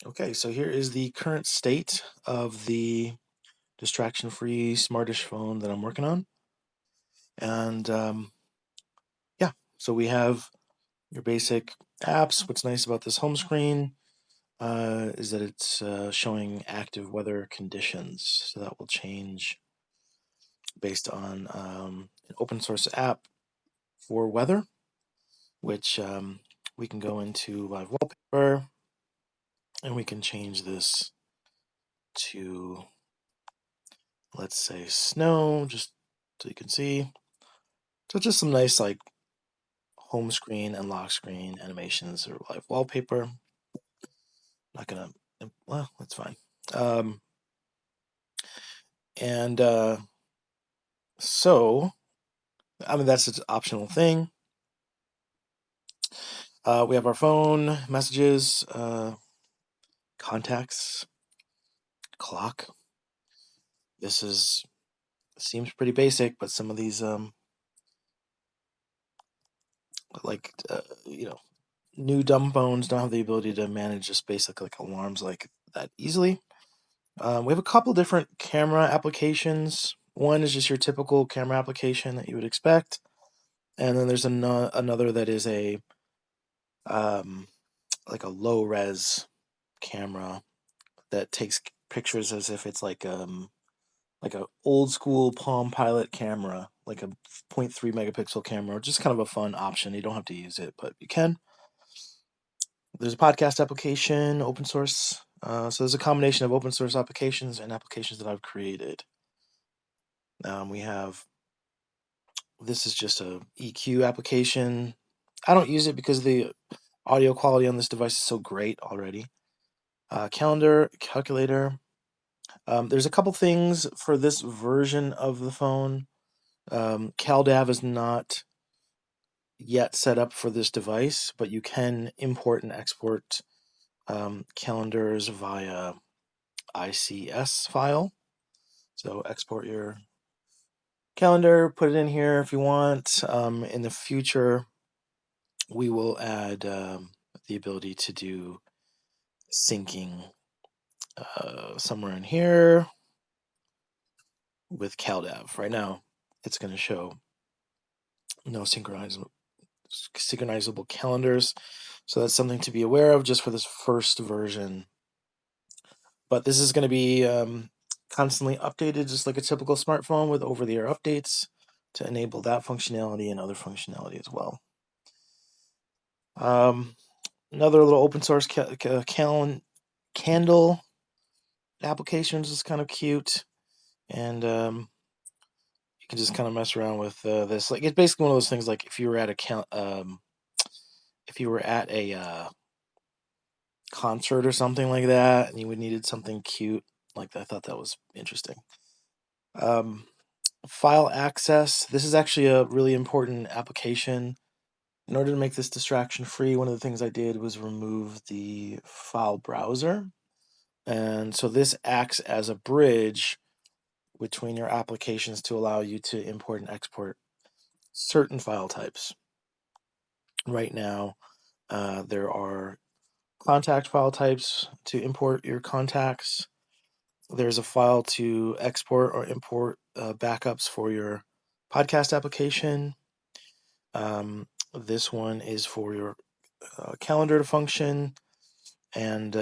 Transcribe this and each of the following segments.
Okay, so here is the current state of the distraction-free smartish phone that I'm working on. And yeah, so we have your basic apps. What's nice about this home screen is that it's showing active weather conditions. So that will change based on an open source app for weather, which we can go into live wallpaper and we can change this to, let's say, snow, just so you can see. So just some nice like home screen and lock screen animations or live wallpaper. Not gonna, well, that's fine. Um, and so, I mean, that's an optional thing. We have our phone, messages, contacts, clock. This is seems pretty basic, but some of these, like new dumb phones don't have the ability to manage just basic like alarms like that easily. We have a couple different camera applications. One is just your typical camera application that you would expect, and then there's another that is a like a low res camera that takes pictures as if it's like a old school Palm Pilot camera, like a 0.3 megapixel camera, just kind of a fun option. You don't have to use it, but you can. There's a podcast application, open source. So there's a combination of open source applications and applications that I've created. We have, this is just a EQ application. I don't use it because the audio quality on this device is so great already. Calendar, calculator. There's a couple things for this version of the phone. CalDAV is not yet set up for this device, but you can import and export calendars via ICS file. So export your calendar, put it in here if you want. In the future, we will add the ability to do syncing somewhere in here with CalDAV. Right now, it's going to show no synchronizable calendars. So that's something to be aware of just for this first version. But this is going to be constantly updated, just like a typical smartphone with over-the-air updates to enable that functionality and other functionality as well. Another little open source candle applications is kind of cute, and you can just kind of mess around with this. Like it's basically one of those things. Like if you were at a concert or something like that, and you would needed something cute like that, I thought that was interesting. File access. This is actually a really important application. In order to make this distraction free, one of the things I did was remove the file browser. And so this acts as a bridge between your applications to allow you to import and export certain file types. Right now, there are contact file types to import your contacts. There's a file to export or import backups for your podcast application. This one is for your calendar to function, and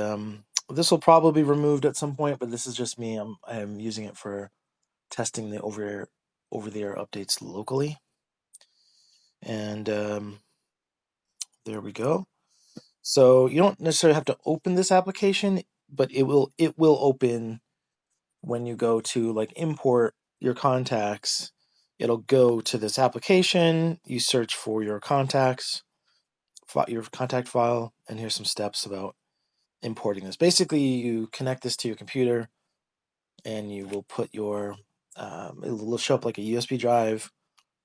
this will probably be removed at some point, but this is just me. I'm using it for testing the over-the-air updates locally. And there we go. So you don't necessarily have to open this application, but it will open when you go to like import your contacts. It'll go to this application. You search for your contacts, your contact file, and here's some steps about importing this. Basically, you connect this to your computer, and you will put your it will show up like a USB drive.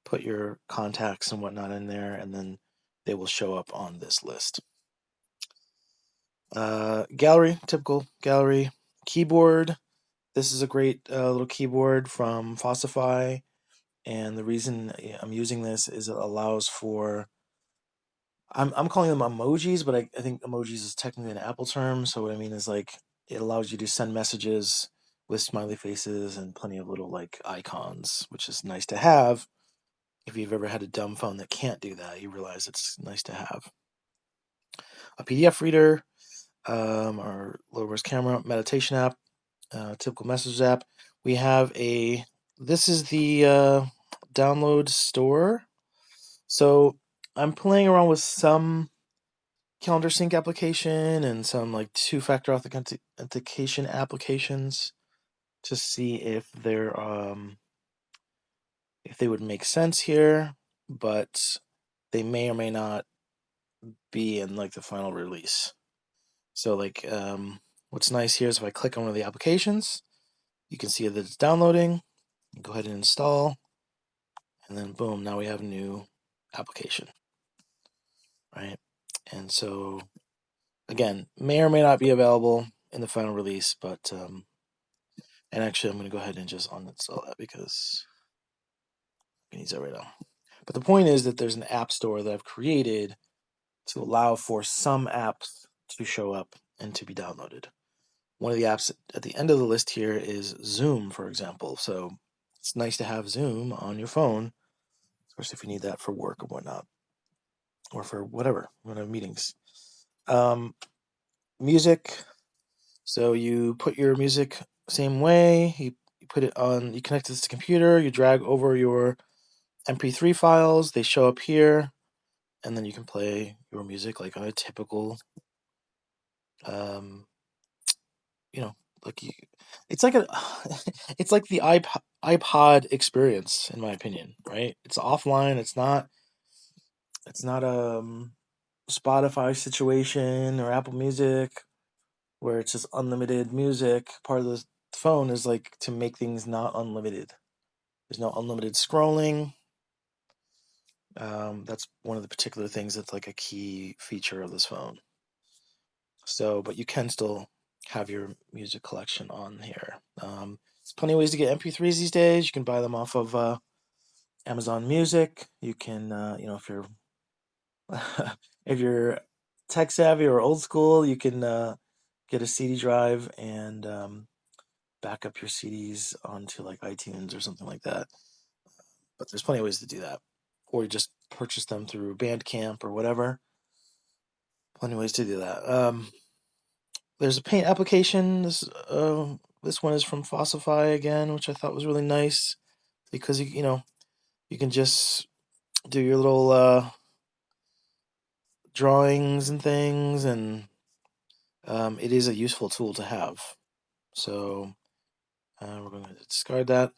Put your contacts and whatnot in there, and then they will show up on this list. Gallery, typical gallery. Keyboard. This is a great little keyboard from PauseOS, and the reason I'm using this is it allows for I'm calling them emojis, but I think emojis is technically an Apple term. So what I mean is like it allows you to send messages with smiley faces and plenty of little like icons, which is nice to have. If you've ever had a dumb phone that can't do that, you realize it's nice to have. A PDF reader, our low-res camera, meditation app, typical message app. We have this is the download store. So I'm playing around with some calendar sync application and some like two-factor authentication applications to see if they would make sense here, but they may or may not be in like the final release. So like what's nice here is if I click on one of the applications, you can see that it's downloading. Go ahead and install, and then boom, now we have a new application, right? And so again, may or may not be available in the final release, but and actually I'm going to go ahead and just uninstall that because it needs that right now. But the point is that there's an app store that I've created to allow for some apps to show up and to be downloaded. One of the apps at the end of the list here is Zoom, for example. So it's nice to have Zoom on your phone, especially if you need that for work or whatnot, or for whatever meetings. Music. So you put your music same way. You put it on. You connect this to the computer. You drag over your MP3 files. They show up here, and then you can play your music like on a typical, you know, like you. It's like it's like the iPod experience, in my opinion. Right? It's offline. It's not. It's not a Spotify situation or Apple Music where it's just unlimited music. Part of the phone is like to make things not unlimited. There's no unlimited scrolling. That's one of the particular things that's like a key feature of this phone. So, but you can still have your music collection on here. There's plenty of ways to get MP3s these days. You can buy them off of Amazon Music. You can, if you're if you're tech savvy or old school, you can get a CD drive and back up your CDs onto like iTunes or something like that. But there's plenty of ways to do that. Or you just purchase them through Bandcamp or whatever. Plenty of ways to do that. There's a paint application. This one is from Fossify again, which I thought was really nice because you can just do your little drawings and things, and it is a useful tool to have. So we're going to discard that.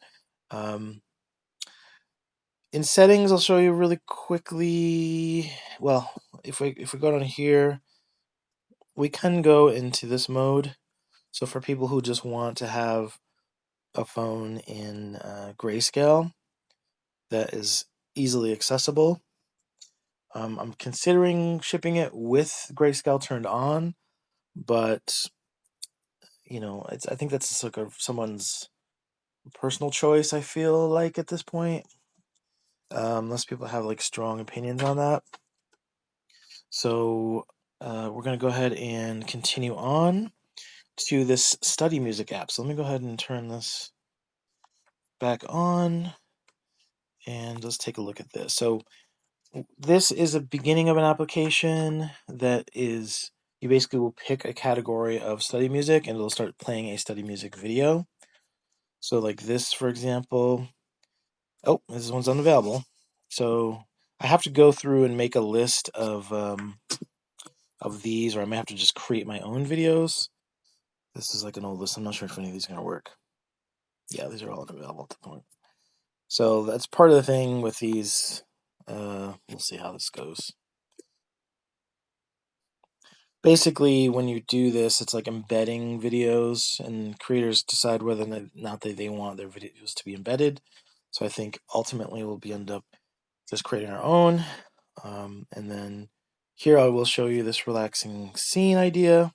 In settings, I'll show you really quickly. Well, if we go down here, we can go into this mode. So for people who just want to have a phone in grayscale that is easily accessible, I'm considering shipping it with grayscale turned on, but I think that's just like someone's personal choice. I feel like at this point, unless people have like strong opinions on that. So we're going to go ahead and continue on to this study music app. So let me go ahead and turn this back on and let's take a look at this. So this is a beginning of an application that is, you basically will pick a category of study music and it'll start playing a study music video. So like this, for example, this one's unavailable. So I have to go through and make a list of these, or I may have to just create my own videos. This is like an old list. I'm not sure if any of these are going to work. Yeah, these are all unavailable at the point. So that's part of the thing with these. We'll see how this goes. Basically, when you do this, it's like embedding videos, and creators decide whether or not they want their videos to be embedded. So I think ultimately we'll end up just creating our own. And then here I will show you this relaxing scene idea.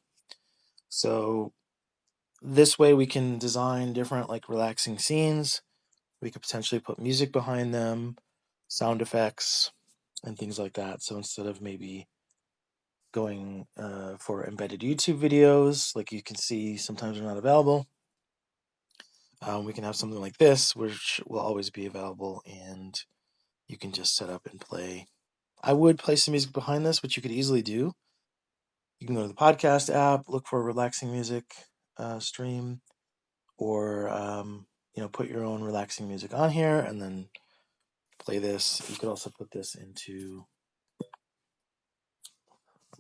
So this way we can design different like relaxing scenes. We could potentially put music behind them, sound effects, and things like that. So instead of maybe going for embedded YouTube videos, like you can see sometimes they're not available, we can have something like this, which will always be available, and you can just set up and play. I would play some music behind this, which you could easily do. You can go to the podcast app, look for a relaxing music stream, or put your own relaxing music on here, and then play this. You could also put this into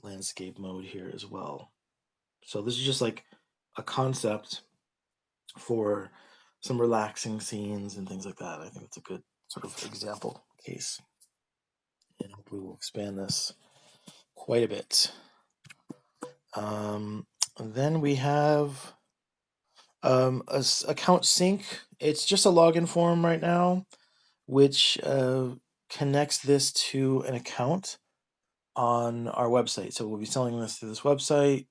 landscape mode here as well. So this is just like a concept for some relaxing scenes and things like that. I think it's a good sort of example case. And hopefully we'll expand this quite a bit. Then we have account sync. It's just a login form right now, which connects this to an account on our website. So we'll be selling this through this website.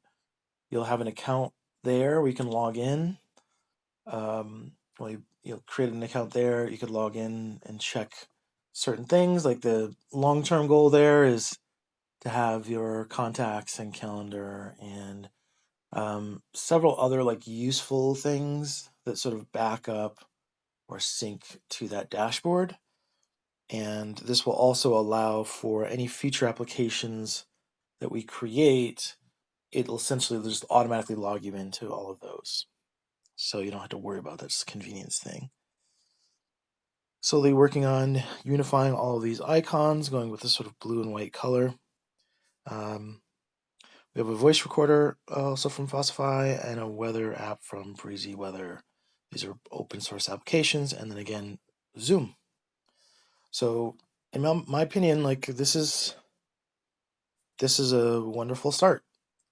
You'll have an account there where you can log in. You'll create an account there. You could log in and check certain things. Like the long-term goal there is to have your contacts and calendar and several other like useful things that sort of back up or sync to that dashboard. And this will also allow for any future applications that we create. It'll essentially just automatically log you into all of those. So you don't have to worry about that. It's a convenience thing. Slowly working on unifying all of these icons, going with this sort of blue and white color. We have a voice recorder also from PauseOS and a weather app from Breezy Weather. These are open source applications, and then again, Zoom. So in my opinion, like this is a wonderful start.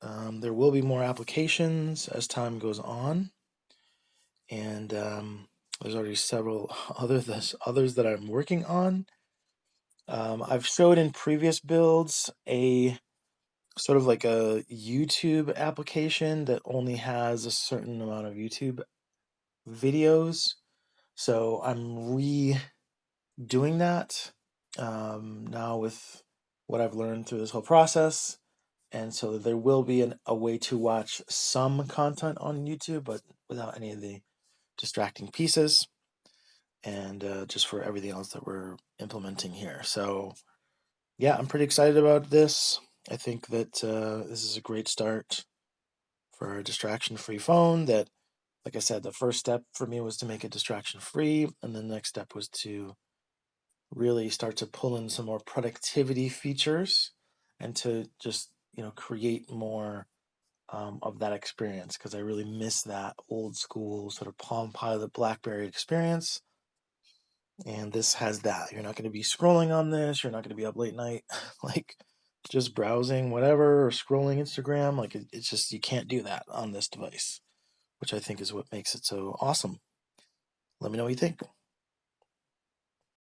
There will be more applications as time goes on, and there's already several others that I'm working on. I've showed in previous builds a sort of like a YouTube application that only has a certain amount of YouTube videos. So I'm redoing that now with what I've learned through this whole process. And so there will be a way to watch some content on YouTube, but without any of the distracting pieces, and just for everything else that we're implementing here. So yeah, I'm pretty excited about this. I think that this is a great start for a distraction-free phone that, like I said, the first step for me was to make it distraction-free, and the next step was to really start to pull in some more productivity features and to just, create more of that experience, because I really miss that old school sort of Palm Pilot BlackBerry experience. And this has that. You're not going to be scrolling on this. You're not going to be up late night, like just browsing whatever or scrolling Instagram. Like it's just, you can't do that on this device, which I think is what makes it so awesome. Let me know what you think.